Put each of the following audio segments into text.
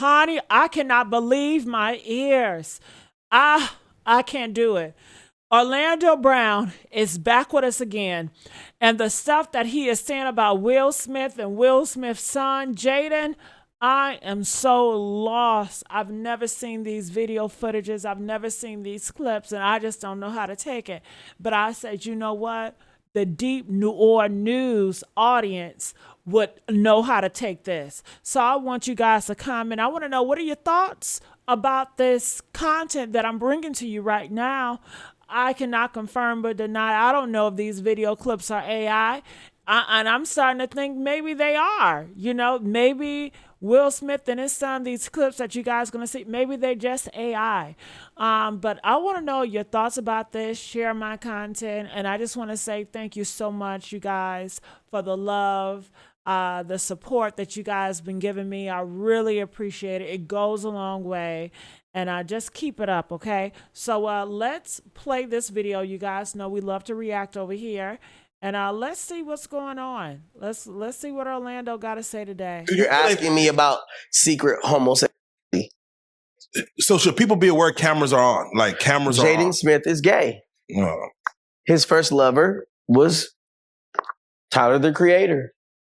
Honey, I cannot believe my ears. I can't do it. Orlando Brown is back with us again. And the stuff that he is saying about Will Smith and Will Smith's son, Jaden, I am so lost. I've never seen these video footages. I've never seen these clips, and I just don't know how to take it. But I said, you know what? The deep New Orleans news audience would know how to take this. So I want you guys to comment. I want to know, what are your thoughts about this content that I'm bringing to you right now? I cannot confirm but deny. I don't know if these video clips are AI. And I'm starting to think maybe they are. You know, maybe Will Smith and his son, these clips that you guys are going to see, maybe they're just AI. But I want to know your thoughts about this. Share my content. And I just want to say thank you so much, you guys, for the love, the support that you guys have been giving me. I really appreciate it. It goes a long way. And just keep it up, okay? So let's play this video. You guys know we love to react over here. And let's see what's going on. Let's see what Orlando got to say today. You're asking me about secret homosexuality. So should people be aware cameras are on? Like cameras are on. Jaden Smith is gay. His first lover was Tyler, the Creator.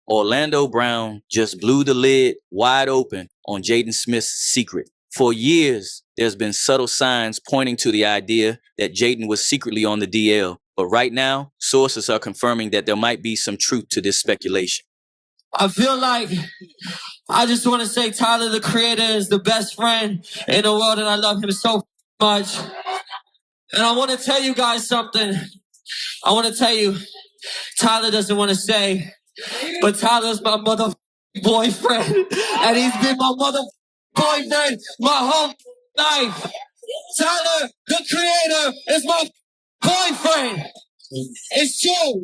Orlando Brown just blew the lid wide open on Jaden Smith's secret. For years, there's been subtle signs pointing to the idea that Jaden was secretly on the DL. But right now, sources are confirming that there might be some truth to this speculation. I feel like I just want to say Tyler, the Creator, is the best friend in the world, and I love him so much. And I want to tell you guys something. I want to tell you, Tyler doesn't want to say, but Tyler's my mother boyfriend, and he's been my mother boyfriend my whole life. Tyler, the Creator, is my boyfriend. It's true.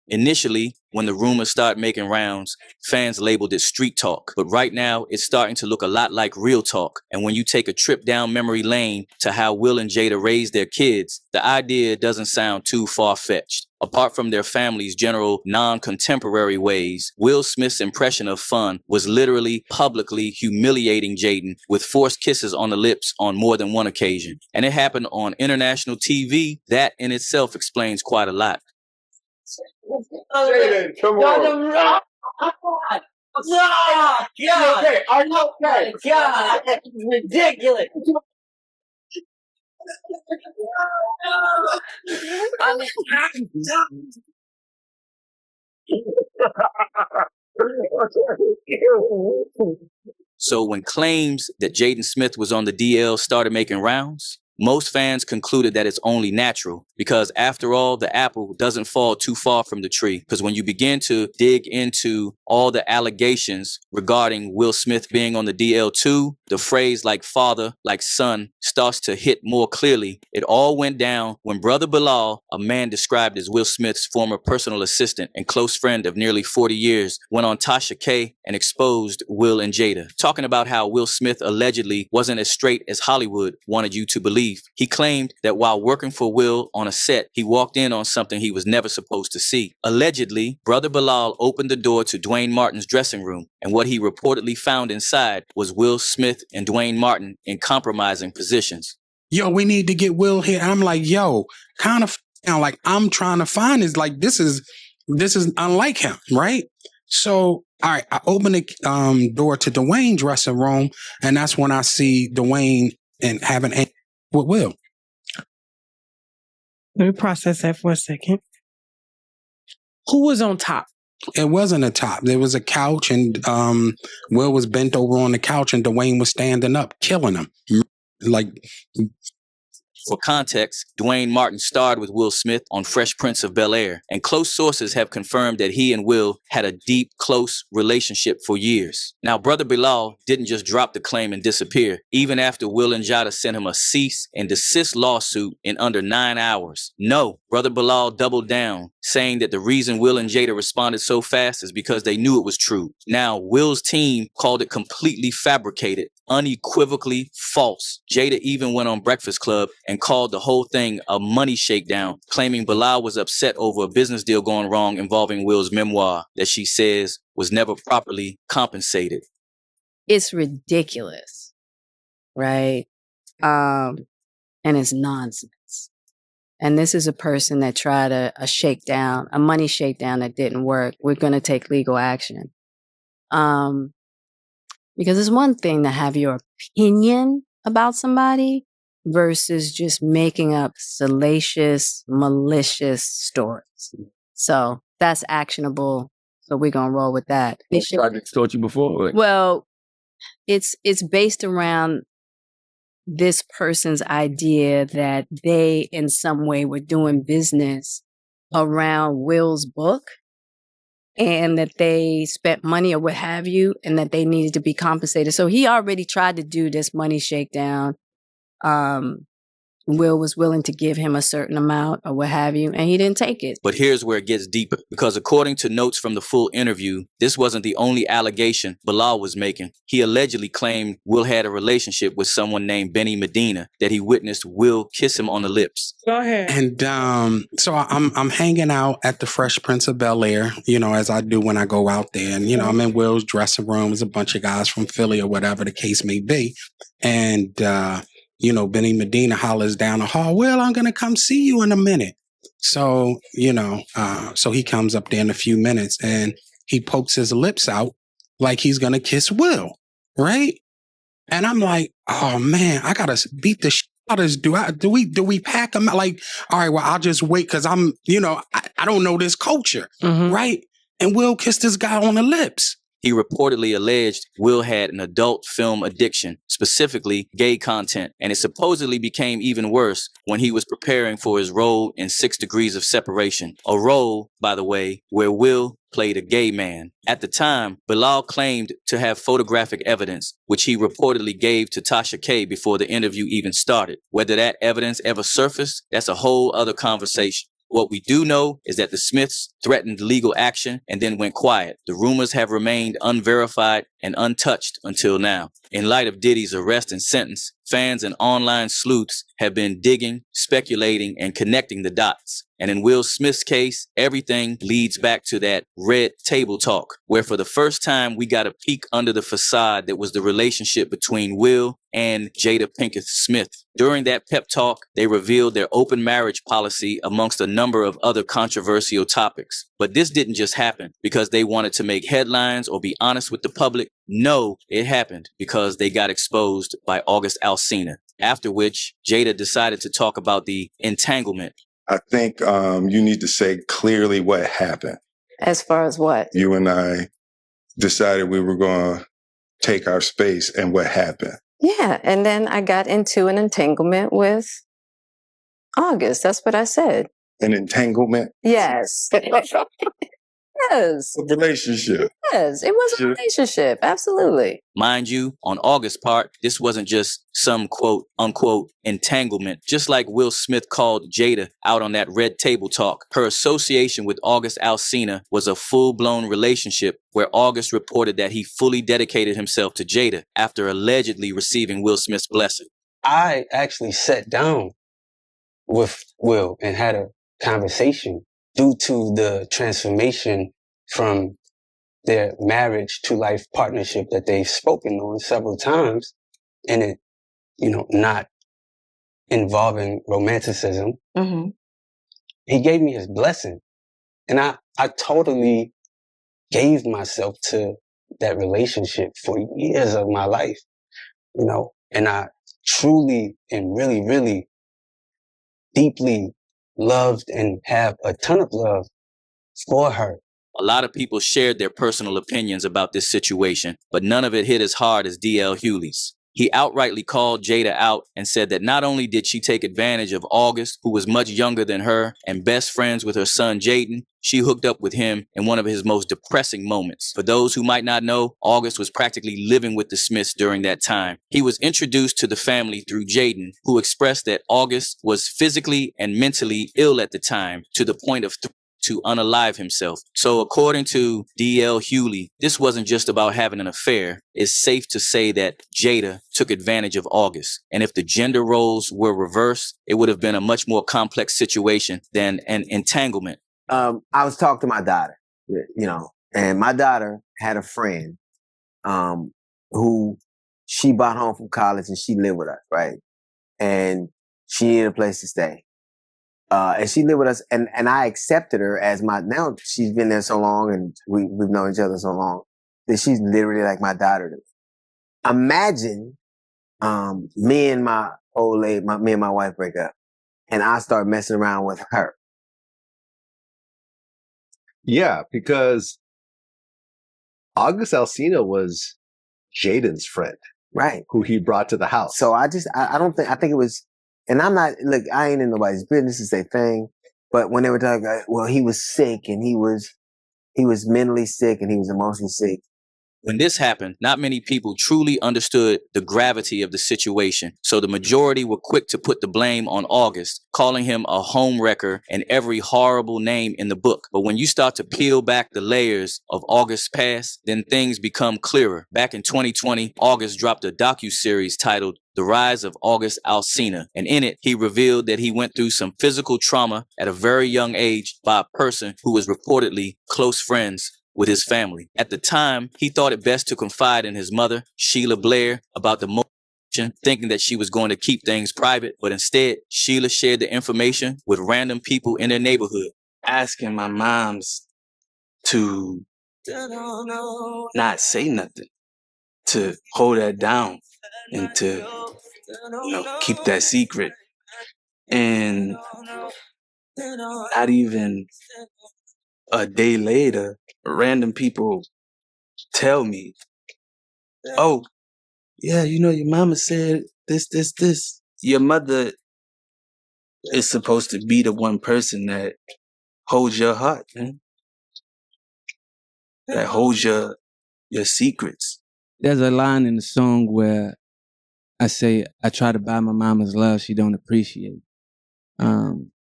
Initially, when the rumors started making rounds, fans labeled it street talk. But right now, it's starting to look a lot like real talk. And when you take a trip down memory lane to how Will and Jada raised their kids, the idea doesn't sound too far-fetched. Apart from their family's general non-contemporary ways, Will Smith's impression of fun was literally publicly humiliating Jaden with forced kisses on the lips on more than one occasion. And it happened on international TV. That in itself explains quite a lot. Jaden, come on. God. Okay, are you okay? God, that's ridiculous. So when claims that Jaden Smith was on the DL started making rounds, most fans concluded that it's only natural because, after all, the apple doesn't fall too far from the tree. Because when you begin to dig into all the allegations regarding Will Smith being on the DL2, the phrase like father, like son starts to hit more clearly. It all went down when brother Bilal, a man described as Will Smith's former personal assistant and close friend of nearly 40 years, went on Tasha K and exposed Will and Jada, talking about how Will Smith allegedly wasn't as straight as Hollywood wanted you to believe. He claimed that while working for Will on a set, he walked in on something he was never supposed to see. Allegedly, brother Bilal opened the door to Dwayne Martin's dressing room, and what he reportedly found inside was Will Smith and Dwayne Martin in compromising positions. Yo, we need to get Will here. I'm like, yo, kind of like I'm trying to find is like this is unlike him, right? So, all right, I open the door to Dwayne's dressing room, and that's when I see Dwayne and having with Will. Let me process that for a second. Who was on top? It wasn't a top. There was a couch, and Will was bent over on the couch, and Dwayne was standing up, killing him. Like, for context, Dwayne Martin starred with Will Smith on Fresh Prince of Bel-Air, and close sources have confirmed that he and Will had a deep, close relationship for years. Now, brother Bilal didn't just drop the claim and disappear, even after Will and Jada sent him a cease and desist lawsuit in under 9 hours. No, brother Bilal doubled down, saying that the reason Will and Jada responded so fast is because they knew it was true. Now, Will's team called it completely fabricated. unequivocally false. Jada even went on Breakfast Club and called the whole thing a money shakedown, claiming Bilal was upset over a business deal going wrong involving Will's memoir that she says was never properly compensated. It's ridiculous, right? And it's nonsense. And this is a person that tried a money shakedown that didn't work. We're going to take legal action. Because it's one thing to have your opinion about somebody versus just making up salacious, malicious stories. So that's actionable. So we're going to roll with that. They tried to extort you before? Like, well, it's based around this person's idea that they in some way were doing business around Will's book and that they spent money or what have you and that they needed to be compensated. So he already tried to do this money shakedown. Will was willing to give him a certain amount or what have you, and he didn't take it. But here's where it gets deeper, because according to notes from the full interview, this wasn't the only allegation Bilal was making. He allegedly claimed Will had a relationship with someone named Benny Medina, that he witnessed Will kiss him on the lips. Go ahead. And so I'm hanging out at the Fresh Prince of Bel-Air, as I do when I go out there. And, I'm in Will's dressing room. There's a bunch of guys from Philly or whatever the case may be. And, Benny Medina hollers down the hall, "Well, I'm going to come see you in a minute." So, so he comes up there in a few minutes and he pokes his lips out like he's going to kiss Will, right? And I'm like, oh man, I got to beat the shit out of this. Do we pack him out? Like, all right, well, I'll just wait because I'm, I don't know this culture, right? And Will kissed this guy on the lips. He reportedly alleged Will had an adult film addiction, specifically gay content, and it supposedly became even worse when he was preparing for his role in 6 Degrees of Separation, a role, by the way, where Will played a gay man. At the time, Bilal claimed to have photographic evidence, which he reportedly gave to Tasha K before the interview even started. Whether that evidence ever surfaced, that's a whole other conversation. What we do know is that the Smiths threatened legal action and then went quiet. The rumors have remained unverified and untouched until now. In light of Diddy's arrest and sentence, fans and online sleuths have been digging, speculating, and connecting the dots. And in Will Smith's case, everything leads back to that red table talk, where for the first time we got a peek under the facade that was the relationship between Will and Jada Pinkett Smith. During that pep talk, they revealed their open marriage policy amongst a number of other controversial topics. But this didn't just happen because they wanted to make headlines or be honest with the public. No, it happened because they got exposed by August Alsina, after which Jada decided to talk about the entanglement. I think you need to say clearly what happened. As far as what? You and I decided we were going to take our space, and what happened? Yeah, and then I got into an entanglement with August. That's what I said. An entanglement? Yes. Yes. A relationship. Yes, it was a relationship. Absolutely. Mind you, on August's part, this wasn't just some quote unquote entanglement. Just like Will Smith called Jada out on that red table talk, her association with August Alsina was a full-blown relationship where August reported that he fully dedicated himself to Jada after allegedly receiving Will Smith's blessing. I actually sat down with Will and had a conversation due to the transformation from their marriage to life partnership that they've spoken on several times, and it, not involving romanticism. Mm-hmm. He gave me his blessing, and I totally gave myself to that relationship for years of my life, and I truly and really, really deeply loved and have a ton of love for her. A lot of people shared their personal opinions about this situation, but none of it hit as hard as D.L. Hewley's. He outrightly called Jada out and said that not only did she take advantage of August, who was much younger than her and best friends with her son Jaden, she hooked up with him in one of his most depressing moments. For those who might not know, August was practically living with the Smiths during that time. He was introduced to the family through Jaden, who expressed that August was physically and mentally ill at the time, to the point of to unalive himself. So according to D.L. Hewley, this wasn't just about having an affair. It's safe to say that Jada took advantage of August. And if the gender roles were reversed, it would have been a much more complex situation than an entanglement. I was talking to my daughter, and my daughter had a friend who she brought home from college and she lived with us, right? And she needed a place to stay. And she lived with us, and I accepted her as now she's been there so long and we've known each other so long that she's literally like my daughter to me. Imagine me and my old lady, me and my wife break up, and I start messing around with her. Yeah, because August Alsina was Jaden's friend. Right. Who he brought to the house. So I think it was, and I'm not, look, I ain't in nobody's business, it's their thing, but when they were talking, well, he was sick and he was mentally sick and he was emotionally sick. When this happened, not many people truly understood the gravity of the situation. So the majority were quick to put the blame on August, calling him a homewrecker and every horrible name in the book. But when you start to peel back the layers of August's past, then things become clearer. Back in 2020, August dropped a docuseries titled The Rise of August Alsina. And in it, he revealed that he went through some physical trauma at a very young age by a person who was reportedly close friends with his family. At the time, he thought it best to confide in his mother, Sheila Blair, about the motion, thinking that she was going to keep things private, but instead, Sheila shared the information with random people in their neighborhood. Asking my moms to not say nothing, to hold that down, and to keep that secret. And not even a day later, random people tell me, oh, yeah, your mama said this. Your mother is supposed to be the one person that holds your heart, man. That holds your secrets. There's a line in the song where I say, I try to buy my mama's love she don't appreciate.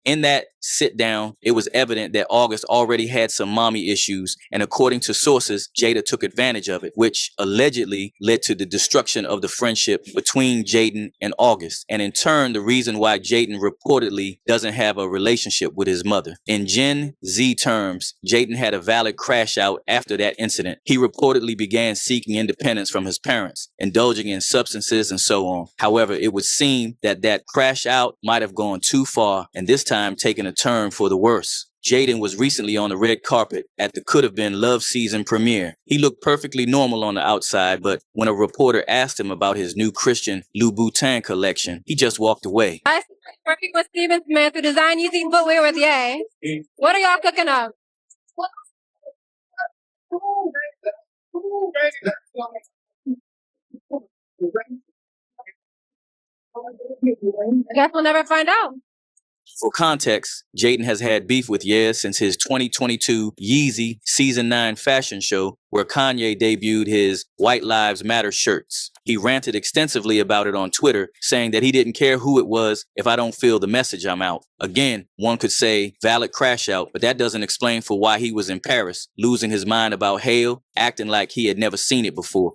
In that sit down, it was evident that August already had some mommy issues, and according to sources, Jada took advantage of it, which allegedly led to the destruction of the friendship between Jaden and August, and in turn, the reason why Jaden reportedly doesn't have a relationship with his mother. In Gen Z terms, Jaden had a valid crash out after that incident. He reportedly began seeking independence from his parents, indulging in substances and so on. However, it would seem that that crash out might have gone too far, and this time taken a turn for the worse. Jaden was recently on the red carpet at the Could Have Been Love season premiere. He looked perfectly normal on the outside, but when a reporter asked him about his new Christian Louboutin collection, he just walked away. I working with Jaden Smith to design easy footwear with Ye. What are y'all cooking up? I guess we'll never find out. For context, Jaden has had beef with Ye since his 2022 Yeezy Season 9 fashion show where Kanye debuted his White Lives Matter shirts. He ranted extensively about it on Twitter, saying that he didn't care who it was. If I don't feel the message, I'm out. Again, one could say valid crash out, but that doesn't explain for why he was in Paris, losing his mind about hail, acting like he had never seen it before.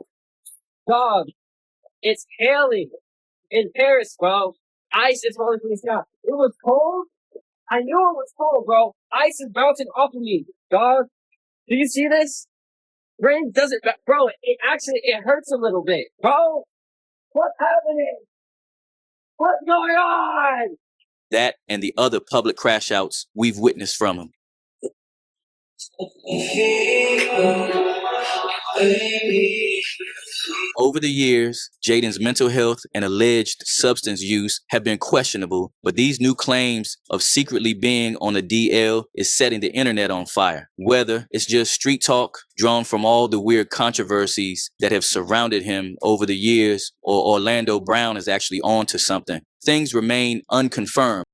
Dog, it's hailing in Paris, bro. Ice is falling from the sky. It was cold. I knew it was cold, bro. Ice is bouncing off of me, dog. Do you see this? Rain doesn't, bro. It hurts a little bit, bro. What's happening? What's going on? That and the other public crash outs we've witnessed from him. Over the years, Jaden's mental health and alleged substance use have been questionable, but these new claims of secretly being on a DL is setting the internet on fire. Whether it's just street talk drawn from all the weird controversies that have surrounded him over the years, or Orlando Brown is actually on to something, things remain unconfirmed.